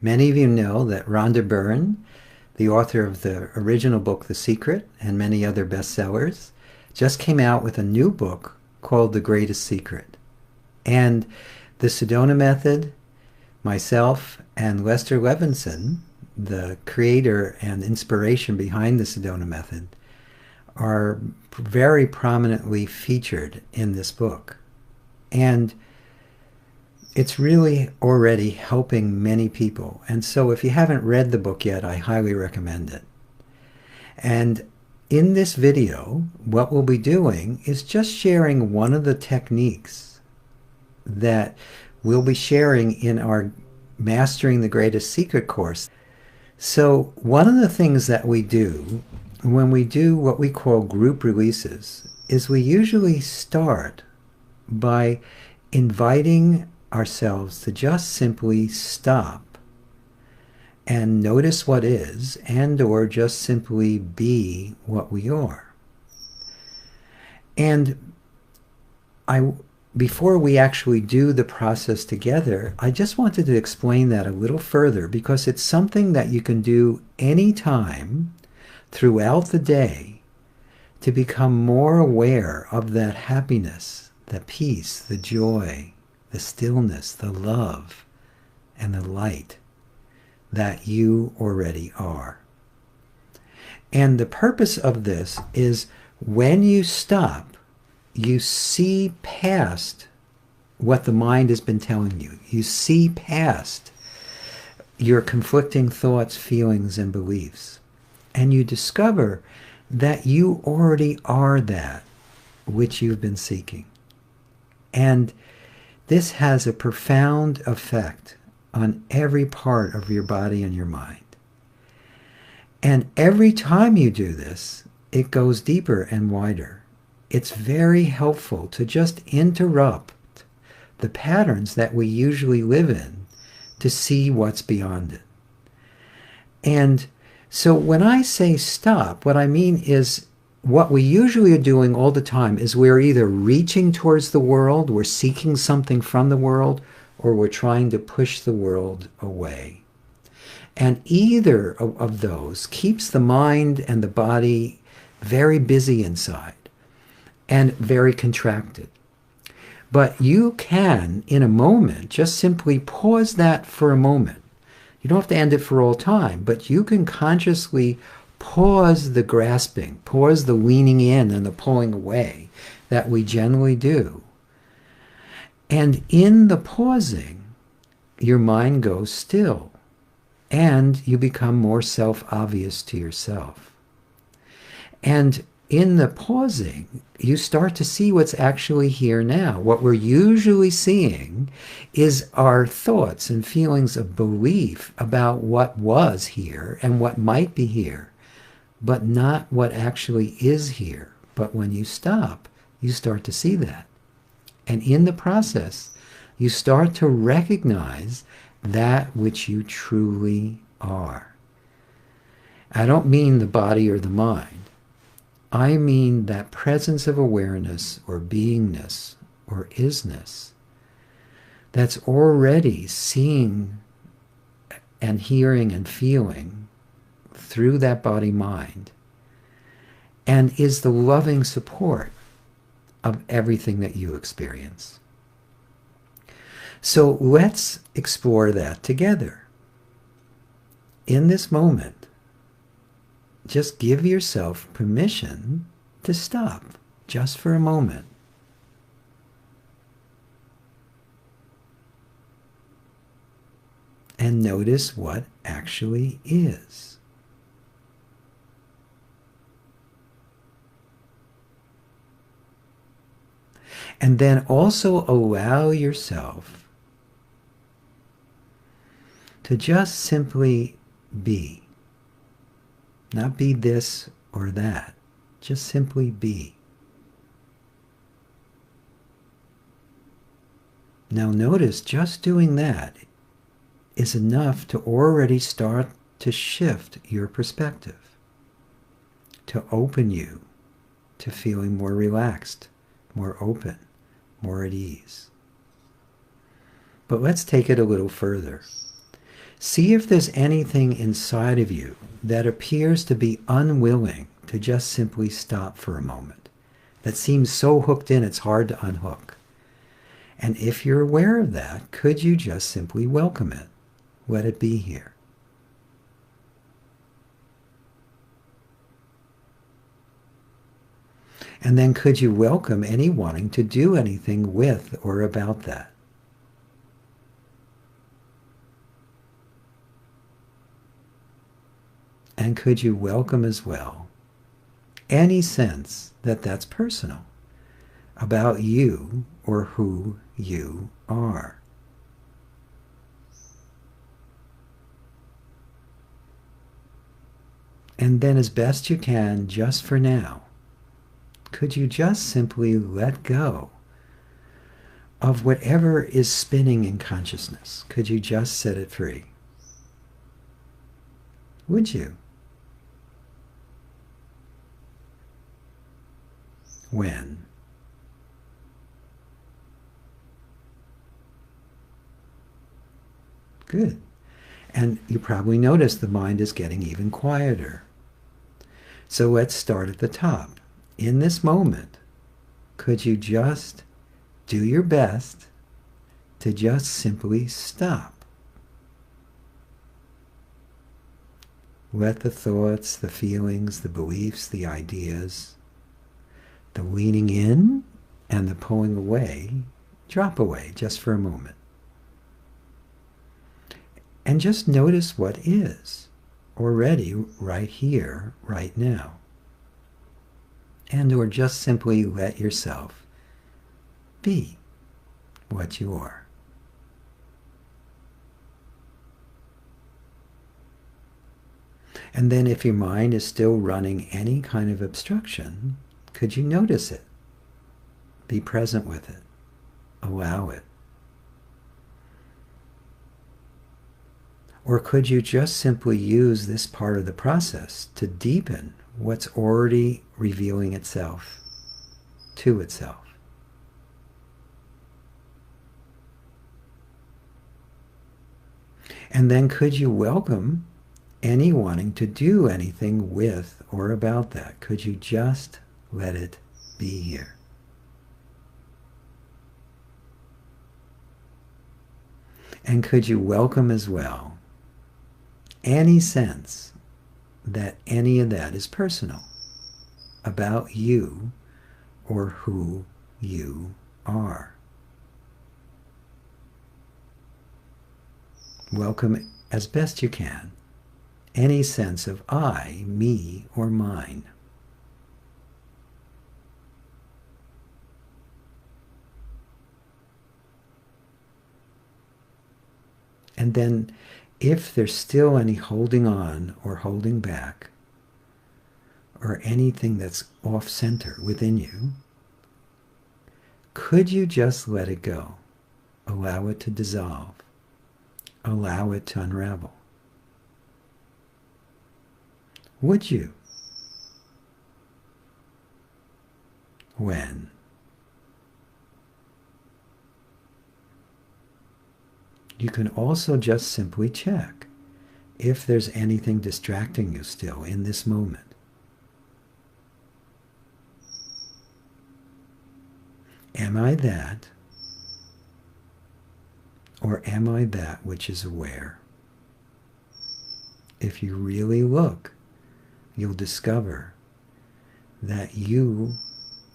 Many of you know that Rhonda Byrne, the author of the original book, The Secret, and many other bestsellers, just came out with a new book called The Greatest Secret. And the Sedona Method, myself, and Lester Levinson, the creator and inspiration behind the Sedona Method, are very prominently featured in this book. And it's really already helping many people. And so if you haven't read the book yet, I highly recommend it. And in this video, what we'll be doing is just sharing one of the techniques that we'll be sharing in our Mastering the Greatest Secret course. So one of the things that we do when we do what we call group releases is we usually start by inviting ourselves to just simply stop and notice what is, and or just simply be what we are. And before we actually do the process together, I just wanted to explain that a little further, because it's something that you can do anytime throughout the day to become more aware of that happiness, the peace, the joy, the stillness, the love, and the light that you already are. And the purpose of this is when you stop, you see past what the mind has been telling you. You see past your conflicting thoughts, feelings, and beliefs. And you discover that you already are that which you've been seeking. And this has a profound effect on every part of your body and your mind. And every time you do this, it goes deeper and wider. It's very helpful to just interrupt the patterns that we usually live in to see what's beyond it. And so when I say stop, what I mean is what we usually are doing all the time is we're either reaching towards the world, we're seeking something from the world, or we're trying to push the world away. And either of those keeps the mind and the body very busy inside and very contracted. But you can, in a moment, just simply pause that for a moment. You don't have to end it for all time, but you can consciously pause the grasping, pause the leaning in and the pulling away that we generally do. And in the pausing, your mind goes still and you become more self-obvious to yourself. And in the pausing, you start to see what's actually here now. What we're usually seeing is our thoughts and feelings of belief about what was here and what might be here, but not what actually is here. But when you stop, you start to see that. And in the process, you start to recognize that which you truly are. I don't mean the body or the mind. I mean that presence of awareness or beingness or isness that's already seeing and hearing and feeling through that body-mind and is the loving support of everything that you experience. So let's explore that together. In this moment, just give yourself permission to stop just for a moment. And notice what actually is. And then also allow yourself to just simply be. Not be this or that. Just simply be. Now notice just doing that is enough to already start to shift your perspective, to open you to feeling more relaxed, more open, more at ease. But let's take it a little further. See if there's anything inside of you that appears to be unwilling to just simply stop for a moment, that seems so hooked in it's hard to unhook. And if you're aware of that, could you just simply welcome it? Let it be here. And then could you welcome any wanting to do anything with or about that? And could you welcome as well any sense that that's personal, about you or who you are? And then as best you can, just for now, could you just simply let go of whatever is spinning in consciousness? Could you just set it free? Would you? When? Good. And you probably notice the mind is getting even quieter. So let's start at the top. In this moment, could you just do your best to just simply stop? Let the thoughts, the feelings, the beliefs, the ideas, the leaning in and the pulling away, drop away just for a moment. And just notice what is already right here, right now. And or just simply let yourself be what you are. And then if your mind is still running any kind of obstruction, could you notice it? Be present with it. Allow it. Or could you just simply use this part of the process to deepen what's already revealing itself to itself? And then could you welcome any wanting to do anything with or about that? Could you just let it be here? And could you welcome as well any sense that any of that is personal, about you or who you are? Welcome as best you can any sense of I, me, or mine. And then if there's still any holding on or holding back, or anything that's off-center within you, could you just let it go? Allow it to dissolve. Allow it to unravel. Would you? When? You can also just simply check if there's anything distracting you still in this moment. Am I that? Or am I that which is aware? If you really look, you'll discover that you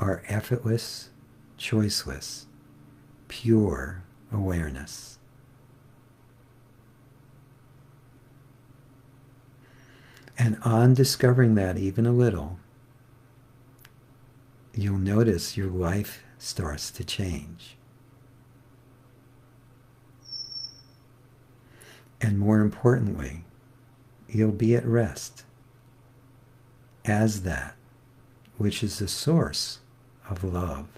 are effortless, choiceless, pure awareness. And on discovering that even a little, you'll notice your life starts to change. And more importantly, you'll be at rest as that which is the source of love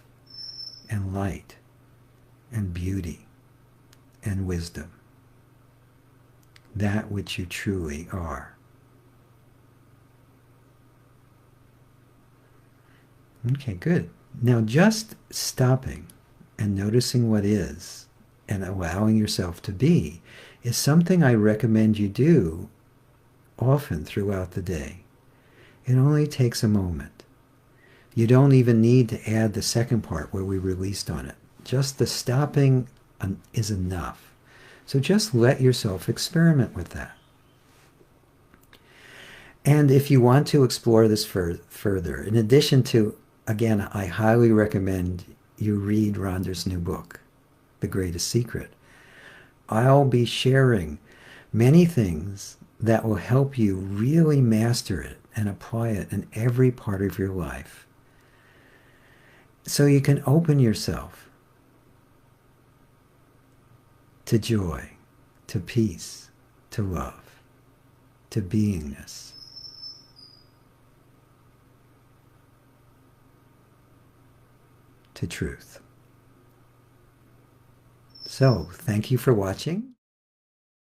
and light and beauty and wisdom. That which you truly are. Okay, good. Now just stopping and noticing what is and allowing yourself to be is something I recommend you do often throughout the day. It only takes a moment. You don't even need to add the second part where we released on it. Just the stopping is enough. So just let yourself experiment with that. And if you want to explore this further, in addition to, again, I highly recommend you read Rhonda's new book, The Greatest Secret. I'll be sharing many things that will help you really master it and apply it in every part of your life. So you can open yourself to joy, to peace, to love, to beingness. To truth. So, thank you for watching.